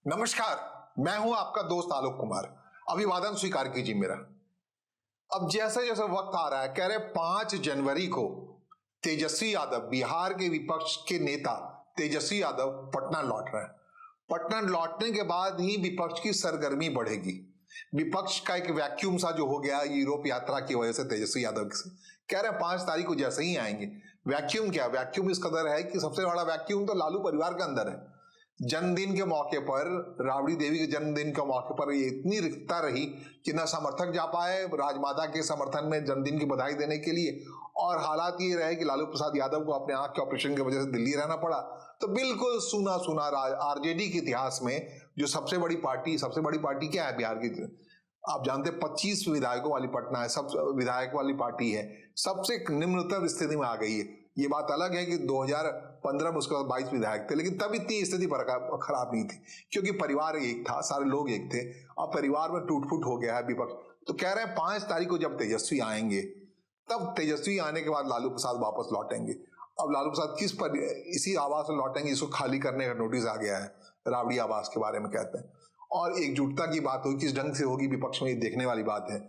नमस्कार। मैं हूं आपका दोस्त आलोक कुमार। अभिवादन स्वीकार कीजिए मेरा। अब जैसे जैसे वक्त आ रहा है, कह रहे 5 जनवरी को तेजस्वी यादव, बिहार के विपक्ष के नेता तेजस्वी यादव पटना लौट रहे हैं। पटना लौटने के बाद ही विपक्ष की सरगर्मी बढ़ेगी। विपक्ष का एक वैक्यूम सा जो हो गया यूरोप यात्रा की वजह से तेजस्वी यादव से, कह रहे हैं 5 तारीख को जैसे ही आएंगे। वैक्यूम क्या, वैक्यूम इस कदर है कि सबसे बड़ा वैक्यूम तो लालू परिवार के अंदर है। जन्मदिन के मौके पर, राबड़ी देवी के जन्मदिन के मौके पर ये इतनी रिक्तता रही कि न समर्थक जा पाए राजमाता के समर्थन में जन्मदिन की बधाई देने के लिए, और हालात ये रहे कि लालू प्रसाद यादव को अपने आंख के ऑपरेशन की वजह से दिल्ली रहना पड़ा। तो बिल्कुल सूना सूना आरजेडी के इतिहास में जो सबसे बड़ी पार्टी क्या है बिहार की, आप जानते हैं 25 विधायकों वाली पटना है, सब विधायक वाली पार्टी है, सबसे निम्नतर स्थिति में आ गई है। ये बात अलग है कि 2015 में उसके बाद 22 विधायक थे, लेकिन तब इतनी स्थिति खराब नहीं थी क्योंकि परिवार एक था, सारे लोग एक थे। अब परिवार में टूट फूट हो गया है विपक्ष। तो कह रहे हैं 5 तारीख को जब तेजस्वी आएंगे, तब तेजस्वी आने के बाद लालू प्रसाद वापस लौटेंगे। अब लालू प्रसाद किस पर इसी आवास में लौटेंगे, इसको खाली करने का नोटिस आ गया है, राबड़ी आवास के बारे में कहते हैं। और एकजुटता की बात होगी, किस ढंग से होगी विपक्ष में, ये देखने वाली बात है।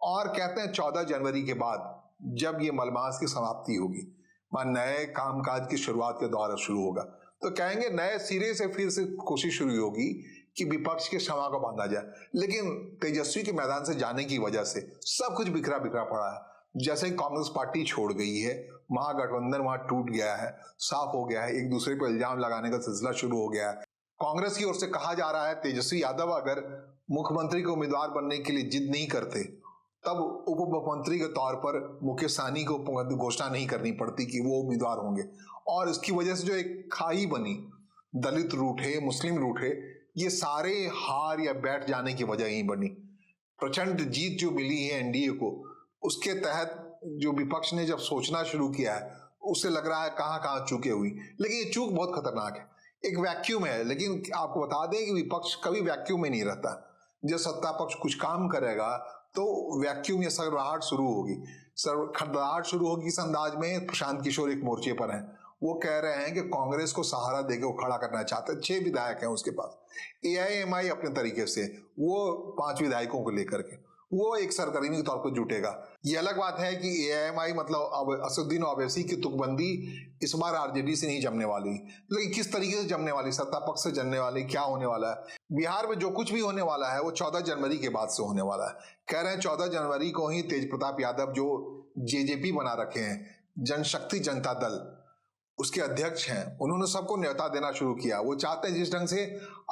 और कहते हैं 14 जनवरी के बाद जब ये मलमास की समाप्ति होगी, नए कामकाज की शुरुआत का दौर शुरू होगा, तो कहेंगे नए सिरे से फिर से कोशिश शुरू होगी कि विपक्ष के क्षमा को बांधा जाए। लेकिन तेजस्वी के मैदान से जाने की वजह से सब कुछ बिखरा बिखरा पड़ा है। जैसे कांग्रेस पार्टी छोड़ गई है, महागठबंधन वहां टूट गया है, साफ हो गया है, एक दूसरे पर इल्जाम लगाने का सिलसिला शुरू हो गया है। कांग्रेस की ओर से कहा जा रहा है तेजस्वी यादव अगर मुख्यमंत्री के उम्मीदवार बनने के लिए जिद नहीं करते, तब उप मुख्यमंत्री के तौर पर मुकेश सहनी को घोषणा नहीं करनी पड़ती कि वो उम्मीदवार होंगे। और इसकी वजह से जो एक खाई बनी, दलित रूठे, मुस्लिम रूठे, ये सारे हार या बैठ जाने की वजह ही बनी। प्रचंड जीत जो मिली है एनडीए को, उसके तहत जो विपक्ष ने जब सोचना शुरू किया है, उससे लग रहा है कहां कहां चूकें हुई। लेकिन ये चूक बहुत खतरनाक है, एक वैक्यूम है। लेकिन आपको बता दें कि विपक्ष कभी वैक्यूम में नहीं रहता। जब सत्ता पक्ष कुछ काम करेगा तो वैक्यूम या सरबराहट शुरू होगी। खड़बड़ाहट शुरू होगी इस अंदाज में। प्रशांत किशोर एक मोर्चे पर हैं, वो कह रहे हैं कि कांग्रेस को सहारा देकर वो खड़ा करना चाहते हैं। 6 विधायक हैं उसके पास। एआईएमआई अपने तरीके से वो 5 विधायकों को लेकर के वो एक सरगर्मी के तौर पर जुटेगा। ये अलग बात है कि एआईएमआई मतलब असदुद्दीन ओवैसी की तुकबंदी इस बार आरजेडी से नहीं जमने वाली, लेकिन किस तरीके से जमने वाली, सत्ता पक्ष से जमने वाली, क्या होने वाला है बिहार में, जो कुछ भी होने वाला है वो 14 जनवरी के बाद से होने वाला है। कह रहे हैं 14 जनवरी को ही तेज प्रताप यादव, जो जेजेपी बना रखे हैं, जनशक्ति जनता दल, उसके अध्यक्ष हैं, उन्होंने सबको न्योता देना शुरू किया। वो चाहते हैं जिस ढंग से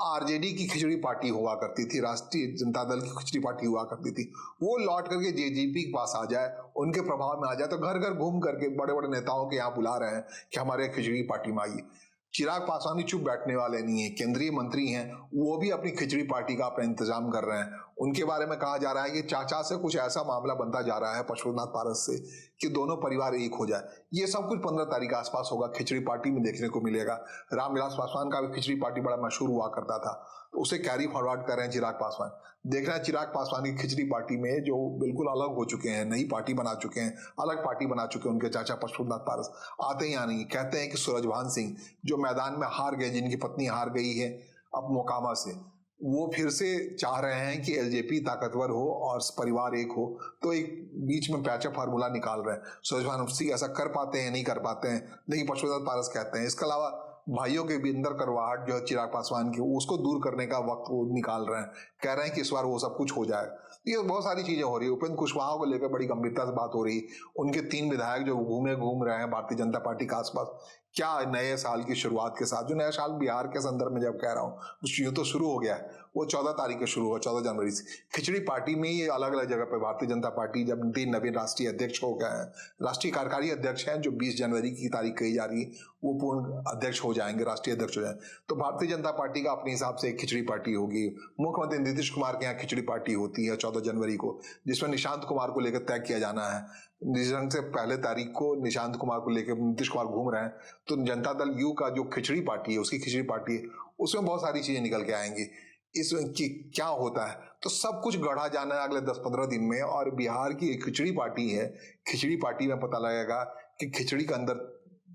आरजेडी की खिचड़ी पार्टी हुआ करती थी, राष्ट्रीय जनता दल की खिचड़ी पार्टी हुआ करती थी, वो लौट करके जेजेपी के पास आ जाए, उनके प्रभाव में आ जाए। तो घर घर घूम करके बड़े बड़े नेताओं के यहाँ बुला रहे हैं कि हमारे खिचड़ी पार्टी में आइए। चिराग पासवान चुप बैठने वाले नहीं है, केंद्रीय मंत्री हैं, वो भी अपनी खिचड़ी पार्टी का अपना इंतजाम कर रहे हैं। उनके बारे में कहा जा रहा है कि चाचा से कुछ ऐसा मामला बनता जा रहा है पशुपतिनाथ पारस से कि दोनों परिवार एक हो जाए। ये सब कुछ 15 तारीख के आसपास होगा, खिचड़ी पार्टी में देखने को मिलेगा। रामविलास पासवान का भी खिचड़ी पार्टी बड़ा मशहूर हुआ करता था, तो उसे कैरी फॉरवर्ड कर रहे हैं चिराग पासवान। देख रहे हैं चिराग पासवान की खिचड़ी पार्टी में जो बिल्कुल अलग हो चुके हैं, नई पार्टी बना चुके हैं, अलग पार्टी बना चुके हैं। उनके चाचा पशुपतिनाथ पारस आते ही आने, कहते हैं कि सूरजभान सिंह जो मैदान में हार गए, जिनकी पत्नी हार गई है अब मोकामा से, वो फिर से चाह रहे हैं कि एलजेपी ताकतवर हो और परिवार एक हो, तो एक बीच में पैचा फार्मूला निकाल रहे हैं। सूरजभान सिंह ऐसा कर पाते हैं, नहीं कर पाते हैं, लेकिन पशुपतिनाथ पारस कहते हैं। इसके अलावा भाइयों के भी अंदर करवाहट जो है चिराग पासवान की, उसको दूर करने का वक्त वो निकाल रहे हैं। कह रहे हैं कि इस बार वो सब कुछ हो जाएगा। ये बहुत सारी चीजें हो रही है। उपेंद्र कुशवाहा को लेकर बड़ी गंभीरता से बात हो रही है। उनके 3 विधायक जो घूम रहे हैं भारतीय जनता पार्टी के आसपास, क्या नए साल की शुरुआत के साथ, जो नया साल बिहार के संदर्भ में जब कह रहा हूँ, ये तो शुरू हो गया है, वो 14 तारीख को शुरू हुआ, 14 जनवरी से। खिचड़ी पार्टी में ये अलग अलग जगह पर भारतीय जनता पार्टी जब 3 नवीन राष्ट्रीय अध्यक्ष हो गए हैं, राष्ट्रीय कार्यकारी अध्यक्ष हैं, जो 20 जनवरी की तारीख कही जा रही है, वो पूर्ण अध्यक्ष हो जाएंगे, राष्ट्रीय अध्यक्ष हो जाएंगे। तो भारतीय जनता पार्टी का अपने हिसाब से एक खिचड़ी पार्टी होगी। मुख्यमंत्री नीतीश कुमार के यहाँ खिचड़ी पार्टी होती है 14 जनवरी को, जिसमें निशांत कुमार को लेकर तय किया जाना है। जिस ढंग से पहले तारीख को निशांत कुमार को लेकर नीतीश कुमार घूम रहे हैं, तो जनता दल यू का जो खिचड़ी पार्टी है, उसकी खिचड़ी पार्टी है, उसमें बहुत सारी चीजें निकल के आएंगी। इसमें क्या होता है, तो सब कुछ गढ़ा जाना है अगले 10-15 दिन में। और बिहार की एक खिचड़ी पार्टी है, खिचड़ी पार्टी में पता लगेगा कि खिचड़ी के अंदर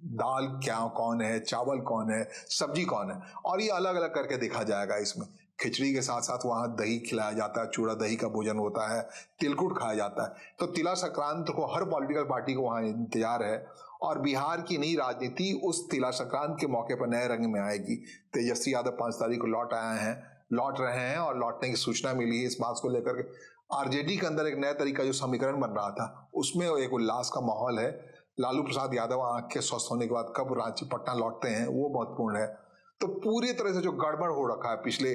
दाल क्या कौन है, चावल कौन है, सब्जी कौन है, और ये अलग अलग करके देखा जाएगा। इसमें खिचड़ी के साथ साथ वहाँ दही खिलाया जाता है, चूड़ा दही का भोजन होता है, तिलकुट खाया जाता है। तो तिला संक्रांत को हर पॉलिटिकल पार्टी को वहाँ इंतजार है, और बिहार की नई राजनीति उस तिला संक्रांत के मौके पर नए रंग में आएगी। तेजस्वी यादव 5 तारीख को लौट रहे हैं, और लौटने की सूचना मिली है। इस बात को लेकर के आरजेडी के अंदर एक नया तरीका जो समीकरण बन रहा था, उसमें एक उल्लास का माहौल है। लालू प्रसाद यादव आंख के स्वस्थ होने के बाद कब रांची पटना लौटते हैं वो महत्वपूर्ण है। तो पूरी तरह से जो गड़बड़ हो रखा है पिछले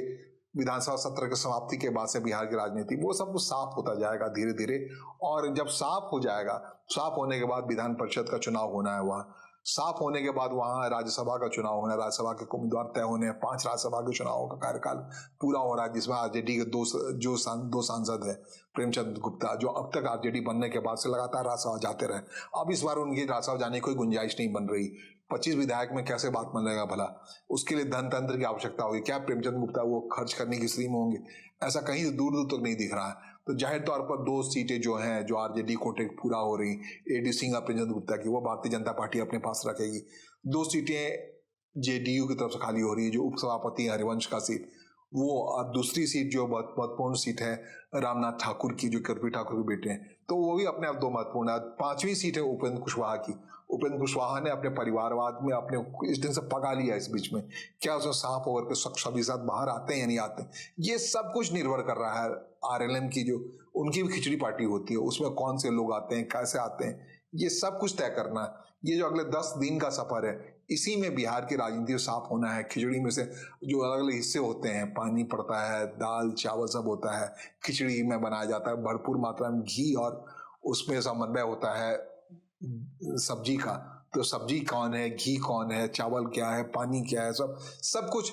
विधानसभा सत्र की समाप्ति के बाद से बिहार की राजनीति, वो सब कुछ साफ होता जाएगा धीरे धीरे। और जब साफ हो जाएगा, साफ होने के बाद विधान परिषद का चुनाव होना है, वहाँ साफ होने के बाद वहाँ राज्यसभा का चुनाव होना है, राज्यसभा के उम्मीदवार तय होने हैं, 5 राज्यसभा के चुनाव का कार्यकाल पूरा हो रहा है, जिसमें आरजेडी के दो सांसद है, प्रेमचंद गुप्ता, जो अब तक आरजेडी बनने के बाद से लगातार राज्यसभा जाते रहे। अब इस बार उनकी राज्यसभा जाने की कोई गुंजाइश नहीं बन रही। 25 विधायक में कैसे बात बनेगा भला? उसके लिए धन तंत्र की आवश्यकता होगी। क्या प्रेमचंद गुप्ता वो खर्च करने की स्थिति में होंगे? ऐसा कहीं दूर दूर तक नहीं दिख रहा है। तो जाहिर तौर पर 2 सीटें जो हैं, जो आरजेडी कोटे पूरा हो रही, एडी सिंह और प्रेमचंद गुप्ता की, वो भारतीय जनता पार्टी अपने पास रखेगी। 2 सीटें जेडीयू की तरफ से खाली हो रही है, जो उपसभापति हरिवंश का सीट वो, और दूसरी सीट जो बहुत महत्वपूर्ण सीट है रामनाथ ठाकुर की, जो कर्पूरी ठाकुर के बेटे हैं, तो वो भी अपने आप 2 महत्वपूर्ण है। 5वीं सीट है उपेंद्र कुशवाहा की। उपेंद्र कुशवाहा ने अपने परिवारवाद में अपने इस ढंग से पका लिया इस बीच में, क्या उसमें साफ होकर के सभी साथ बाहर आते हैं या नहीं आते हैं, ये सब कुछ निर्भर कर रहा है। आरएलएम की जो उनकी भी खिचड़ी पार्टी होती है, उसमें कौन से लोग आते हैं, कैसे आते हैं, ये सब कुछ तय करना है। ये जो अगले 10 दिन का सफर है, इसी में बिहार की राजनीति साफ होना है। खिचड़ी में से जो अलग अलग हिस्से होते हैं, पानी पड़ता है, दाल चावल सब होता है, खिचड़ी में बनाया जाता है भरपूर मात्रा में घी, और उसमें समन्वय होता है सब्जी का। तो सब्जी कौन है, घी कौन है, चावल क्या है, पानी क्या है, सब कुछ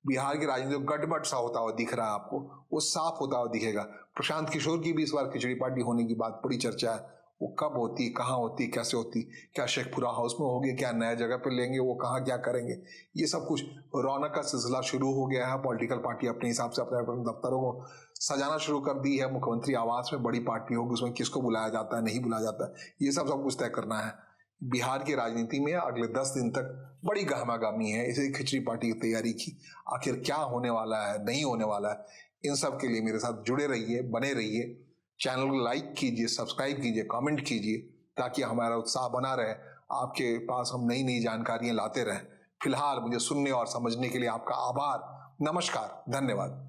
बिहार की राजनीति गड़बड़ सा होता हुआ दिख रहा है आपको, वो साफ होता हुआ दिखेगा। प्रशांत किशोर की भी इस बार खिचड़ी पार्टी होने की बात बड़ी चर्चा है। वो कब होती, कहाँ होती, कैसे होती, क्या शेखपुरा हाउस में होगी, क्या नया जगह पे लेंगे, वो कहाँ क्या करेंगे, ये सब कुछ रौनक का सिलसिला शुरू हो गया है। पॉलिटिकल पार्टी अपने हिसाब से अपने अपने दफ्तरों को सजाना शुरू कर दी है। मुख्यमंत्री आवास में बड़ी पार्टी होगी, उसमें किसको बुलाया जाता है, नहीं बुलाया जाता है, ये सब कुछ तय करना है। बिहार की राजनीति में अगले 10 दिन तक बड़ी गहमागहमी है। इसे खिचड़ी पार्टी की तैयारी की, आखिर क्या होने वाला है, नहीं होने वाला है, इन सब के लिए मेरे साथ जुड़े रहिए, बने रहिए। चैनल को लाइक कीजिए, सब्सक्राइब कीजिए, कमेंट कीजिए, ताकि हमारा उत्साह बना रहे, आपके पास हम नई नई जानकारियां लाते रहें। फिलहाल मुझे सुनने और समझने के लिए आपका आभार। नमस्कार, धन्यवाद।